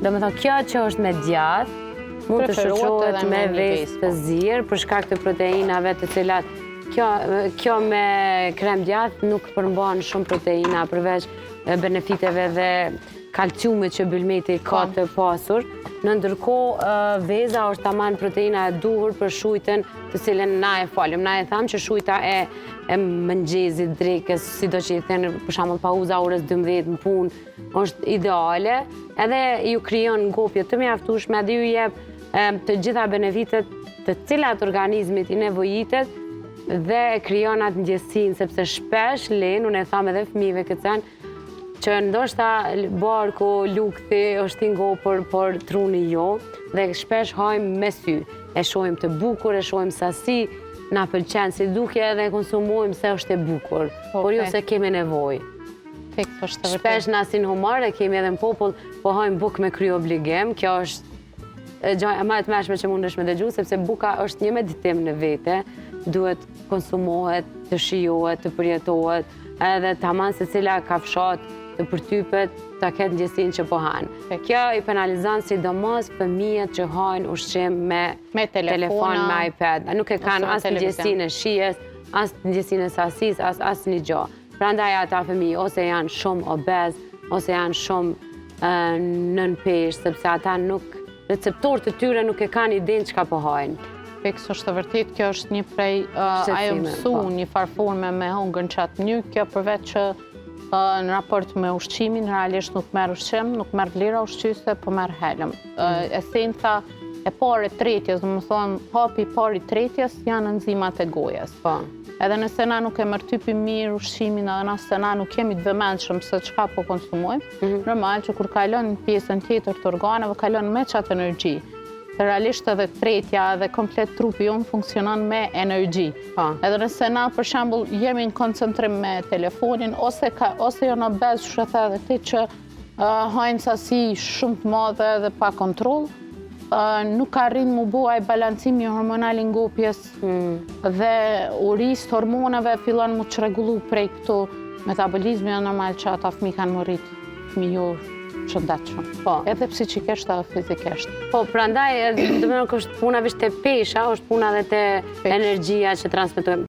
Domethënë kjo që është me djath, mund të shoqohet me vezë të zirë për shkak të proteinave të cilat kjo me krem djath nuk përmban shumë proteina përveç benefiteve dhe kalciumit që bylmeti ka të pasur. Në ndërkohë veza është tamam proteina e duhur për shujtën të cilën na e falim. Na e thamë që shujta e mëngjezit, drekës, sido që i thënë për shembull pauza orës 12 në punë, është ideale, edhe ju krijon ngopje të mjaftueshme, edhe ju jep të gjitha benefitet të cilat organizmit i nevojitet dhe krijon atë ndjesinë, sepse shpesh unë e tham edhe fëmijëve këtë që ndoshta barku, lukthi është i ngopur, por truni jo, dhe shpesh hajmë me sy. E shohim të bukur, e shohim sasi, na pëlqen si dukje dhe konsumojmë se është e bukur, por jo se kemi nevojë. Shpesh na si në humor e kemi edhe në popull, po hajmë bukë me kry obligim, kjo është gjë më e tmerrshme që mundesh me dëgju, sepse buka është një meditim në vete, duhet konsumohet, të shijohet, të përjetohet, edhe tamam secila ka fshat të përtypet ta ketë ndjesinë që po hanë. Kjo i penalizon sidomos fëmijët që hajnë ushqim me telefon, me iPad. Nuk e kanë as ndjesinë e shijes, as ndjesinë e sasisë, as asnjë gjë. Prandaj ata fëmijë ose janë shumë obez, ose janë shumë nën peshë, sepse ata nuk receptorët e tyre nuk e kanë idenë çka po hajnë. Kështu është vërtet, kjo është një prej ajo mësu një farforme me hongër në qatë mënyrë, kjo përveç që në raport me ushqimin, realisht nuk merr ushqim, nuk merr vlera ushqyese, po merr helm. Esenca e parë e tretjes, domethënë hapi i parë i tretjes janë enzimat e gojës. Edhe nëse na nuk e mërtypim mirë ushqimin, edhe nëse na nuk jemi të vëmendshëm se çka po konsumojmë, normal që kur kalon në pjesën tjetër të organeve, kalon me çat energji. Realisht edhe tretja dhe komplet trupi jonë funksionon me energji. Edhe nëse na për shembull jemi në koncentrim me telefonin, ose janë obez, shëthe edhe ti që hajnë sasi shumë të madhe dhe pa kontroll, nuk arrin mu bua i balancimi hormonal i ngopjes dhe urisë hormonave fillon mu çrregullu prej këtu metabolizmi është normal që ata fëmijë kanë më rrit fëmijor shëndetshëm. Edhe psiqikisht edhe fizikisht. Prandaj, domethënë është puna veç te pesha, është puna edhe te energjia që transmetojmë.